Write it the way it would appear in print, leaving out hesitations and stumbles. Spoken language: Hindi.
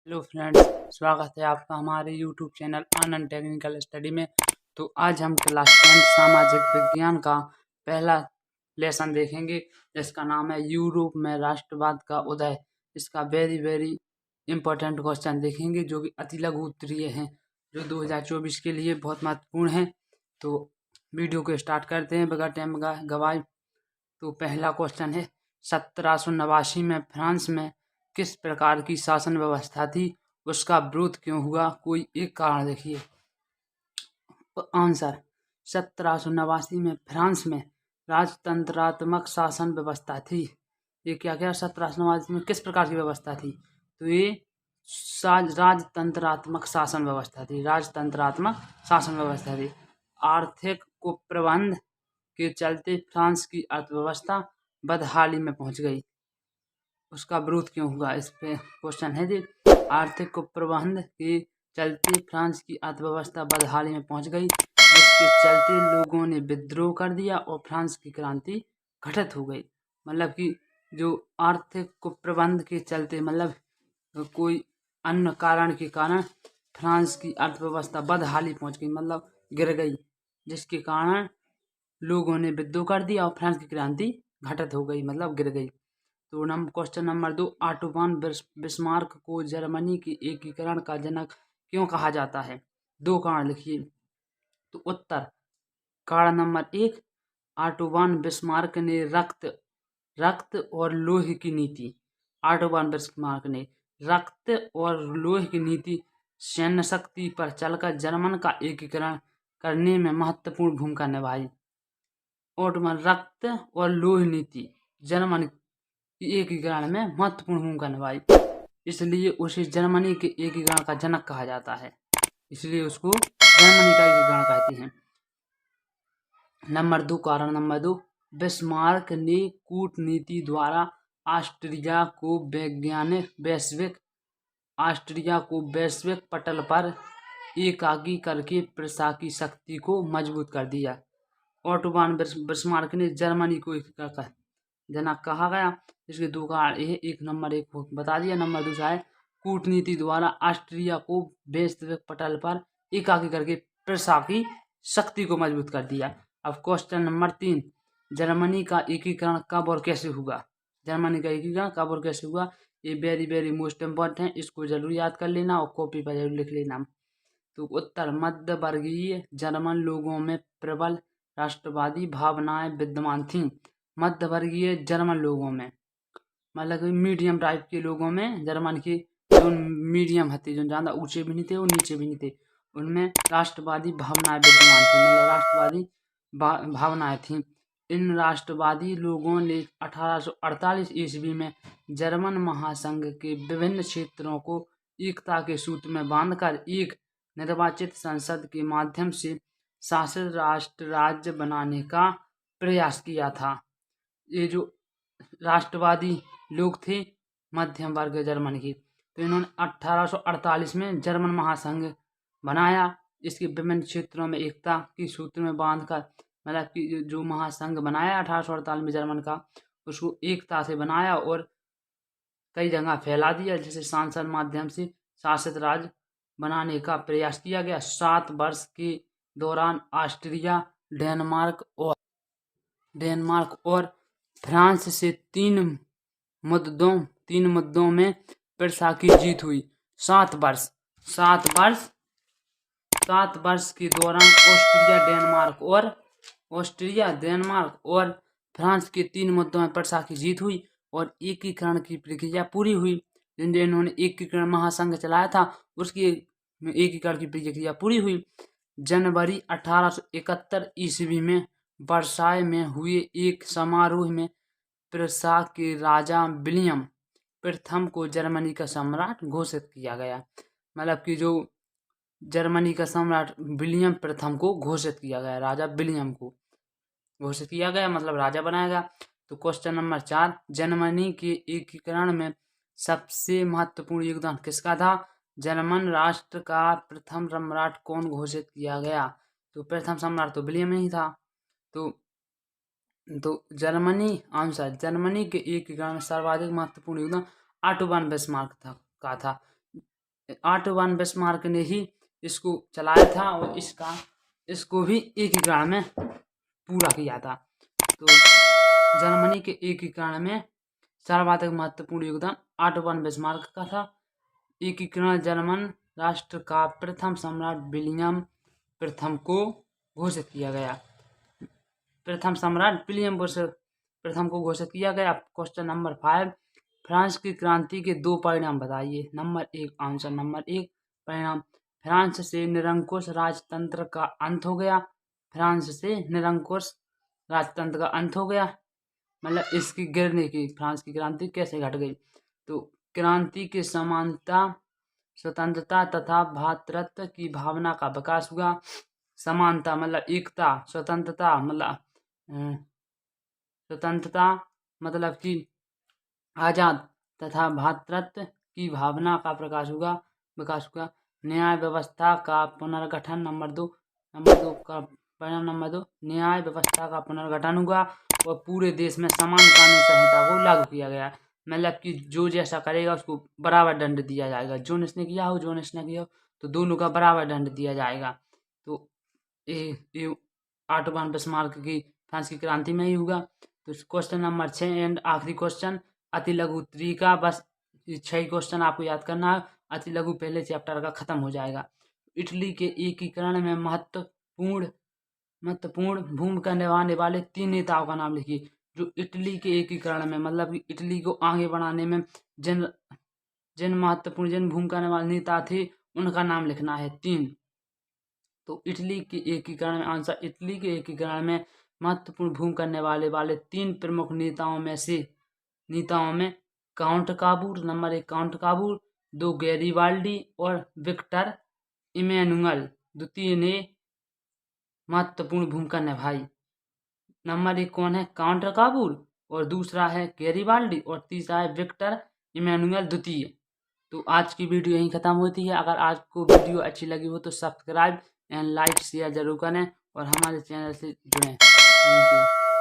हेलो फ्रेंड्स, स्वागत है आपका हमारे यूट्यूब चैनल आनंद टेक्निकल स्टडी में। तो आज हम क्लास 10 सामाजिक विज्ञान का पहला लेसन देखेंगे, जिसका नाम है यूरोप में राष्ट्रवाद का उदय। इसका वेरी इंपॉर्टेंट क्वेश्चन देखेंगे, जो कि अति लघु उत्तरीय हैं, जो 2024 के लिए बहुत महत्वपूर्ण है। तो वीडियो को स्टार्ट करते हैं बगैर टाइम गवाए। तो पहला क्वेश्चन है, 1789 में फ्रांस में किस प्रकार की शासन व्यवस्था थी, उसका विरोध क्यों हुआ, कोई एक कारण देखिए। आंसर, 1789 में फ्रांस में राजतंत्रात्मक शासन व्यवस्था थी। ये क्या क्या 1789 में किस प्रकार की व्यवस्था थी? तो ये राजतंत्रात्मक शासन व्यवस्था थी। राजतंत्रात्मक शासन व्यवस्था थी। आर्थिक कुप्रबंध के चलते फ्रांस की अर्थव्यवस्था बदहाली में पहुंच गई, उसका विरोध क्यों हुआ? इस पे क्वेश्चन है जी। आर्थिक कुप्रबंध के चलते फ्रांस की अर्थव्यवस्था बदहाली में पहुंच गई, जिसके चलते लोगों ने विद्रोह कर दिया और फ्रांस की क्रांति घटित हो गई। मतलब कि जो आर्थिक कुप्रबंध के चलते, मतलब कोई अन्य कारण के कारण फ्रांस की अर्थव्यवस्था बदहाली पहुंच गई, मतलब गिर गई, जिसके कारण लोगों ने विद्रोह कर दिया और फ्रांस की क्रांति घटित हो गई, मतलब गिर गई। तो क्वेश्चन नंबर 2, ऑटो बिस्मार्क को जर्मनी के एकीकरण का जनक क्यों कहा जाता है? दो कारण लिखिए। तो उत्तर, कारण नंबर 1, ऑटो बिस्मार्क ने रक्त और लोहे की नीति ऑटो बिस्मार्क ने रक्त और लोहे की नीति सैन्य शक्ति पर चलकर जर्मन का एकीकरण करने में महत्वपूर्ण भूमिका निभाई। ऑटोमन रक्त और लोहे नीति जर्मन की एकीकरण में महत्वपूर्ण भूमिका निभाई, इसलिए उसे जर्मनी के एकीकरण का जनक कहा जाता है। इसलिए उसको जर्मनी का एकीकरण कहते हैं। नंबर 2, कारण नंबर 2, बिस्मार्क ने कूटनीति द्वारा ऑस्ट्रिया को वैश्विक पटल पर एकाकी करके प्रशासकी शक्ति को मजबूत कर दिया। ऑटो बिस्मार्क ने जर्मनी को एकीकरण का जनक कहा गया। इसके दो कारण, एक नंबर 1 बता दिया। नंबर 2 है, कूटनीति द्वारा ऑस्ट्रिया को वैश्विक पटल पर एकाकी करके प्रशासकी शक्ति को मजबूत कर दिया। अब क्वेश्चन नंबर 3, जर्मनी का एकीकरण कब और कैसे हुआ? जर्मनी का एकीकरण कब और कैसे हुआ? ये वेरी मोस्ट इम्पोर्टेंट है, इसको जरूर याद कर लेना और कॉपी पर जरूर लिख लेना। तो उत्तर, मध्य वर्गीय जर्मन लोगों में प्रबल राष्ट्रवादी भावनाएं विद्यमान थीं। मध्य वर्गीय जर्मन लोगों में, मतलब मीडियम टाइप के लोगों में, जर्मन के जो मीडियम थे, जो ज़्यादा ऊंचे भी नहीं थे और नीचे भी नहीं थे, उनमें राष्ट्रवादी भावनाएं विद्यमान थी, मतलब राष्ट्रवादी भावनाएं थीं। इन राष्ट्रवादी लोगों ने 1848 ईस्वी में जर्मन महासंघ के विभिन्न क्षेत्रों को एकता के सूत्र में बांधकर एक निर्वाचित संसद के माध्यम से शासित राष्ट्र राज्य बनाने का प्रयास किया था। ये जो राष्ट्रवादी लोग थे मध्यम वर्ग जर्मन की, तो इन्होंने 1848 में जर्मन महासंघ बनाया। इसके विभिन्न क्षेत्रों में एकता की सूत्र में बांधकर, मतलब कि जो महासंघ बनाया 1848 में जर्मन का, उसको एकता से बनाया और कई जगह फैला दिया, जैसे सांसद माध्यम से शासित राज्य बनाने का प्रयास किया गया। 7 वर्ष के दौरान ऑस्ट्रिया, डेनमार्क और फ्रांस से तीन मुद्दों में प्रशा की जीत हुई। 7 वर्ष के दौरान ऑस्ट्रिया, डेनमार्क और फ्रांस के 3 मुद्दों में प्रशा की जीत हुई और एकीकरण की प्रक्रिया पूरी हुई। जिन्होंने एकीकरण महासंघ चलाया था, उसकी एकीकरण की प्रक्रिया पूरी हुई। जनवरी 1871 ईस्वी में वर्साय में हुए एक समारोह में प्रशा के राजा विलियम प्रथम को जर्मनी का सम्राट घोषित किया गया। मतलब कि जो जर्मनी का सम्राट विलियम प्रथम को घोषित किया गया, राजा विलियम को घोषित किया गया, मतलब राजा बनाया गया। तो क्वेश्चन नंबर 4, जर्मनी के एकीकरण में सबसे महत्वपूर्ण योगदान किसका था? जर्मन राष्ट्र का प्रथम सम्राट कौन घोषित किया गया? तो प्रथम सम्राट तो विलियम ही था। तो जर्मनी के एकीकरण में सर्वाधिक महत्वपूर्ण योगदान ऑटो बिस्मार्क का था। ऑटो वन बिस्मार्क ने ही इसको चलाया था और इसको भी एकीकरण में पूरा किया था। तो जर्मनी के एकीकरण में सर्वाधिक महत्वपूर्ण योगदान ऑटो वन बिस्मार्क का था। एकीकरण जर्मन राष्ट्र का प्रथम सम्राट विलियम प्रथम को घोषित किया गया। प्रथम सम्राट विलियम प्रथम को घोषित किया गया। क्वेश्चन नंबर 5, फ्रांस की क्रांति के 2 परिणाम बताइए। Number 1 answer. नंबर 1 परिणाम, फ्रांस से निरंकुश राजतंत्र का अंत हो गया। फ्रांस से निरंकुश राजतंत्र का अंत हो गया, मतलब इसकी गिरने की, फ्रांस की क्रांति कैसे घट गई। तो क्रांति के समानता, स्वतंत्रता तथा भ्रातृत्व की भावना का विकास हुआ। समानता मतलब एकता, स्वतंत्रता मतलब कि आजाद तथा भ्रातृत्व की भावना का विकास हुआ। न्याय व्यवस्था का पुनर्गठन। नंबर 2 का परिणाम नंबर 2, न्याय व्यवस्था का पुनर्गठन हुआ और पूरे देश में समान कानून संहिता को लागू किया गया। मतलब कि जो जैसा करेगा उसको बराबर दंड दिया जाएगा। जो इसने किया हो तो दोनों का बराबर दंड दिया जाएगा। तो ये ऑटो वन बिस्मार्क की फ्रांस की क्रांति में ही हुआ। तो क्वेश्चन नंबर 6 एंड आखिरी क्वेश्चन, अति लघु तरीका। बस 6 क्वेश्चन आपको याद करना है। अति लघु पहले चैप्टर का खत्म हो जाएगा। इटली के एकीकरण में महत्वपूर्ण भूमिका निभाने वाले 3 नेताओं का नाम लिखिए। जो इटली के एकीकरण में, मतलब कि इटली को आगे बढ़ाने में जिन भूमिका निभाने नेता थे उनका नाम लिखना है 3। तो इटली के एकीकरण में आंसर, इटली के एकीकरण में महत्वपूर्ण भूमिका निभाने वाले 3 प्रमुख नेताओं में काउंट काबूर। नंबर 1 काउंट काबूर, 2 गैरीबाल्डी और विक्टर इमैनुअल द्वितीय ने महत्वपूर्ण भूमिका निभाई। नंबर 1 कौन है? काउंट काबूर, और दूसरा है गैरीबाल्डी, और तीसरा है विक्टर इमैनुअल द्वितीय। तो आज की वीडियो यहीं ख़त्म होती है। अगर आपको वीडियो अच्छी लगी हो तो सब्सक्राइब एंड लाइक शेयर जरूर करें और हमारे चैनल से जुड़ें। Thank you.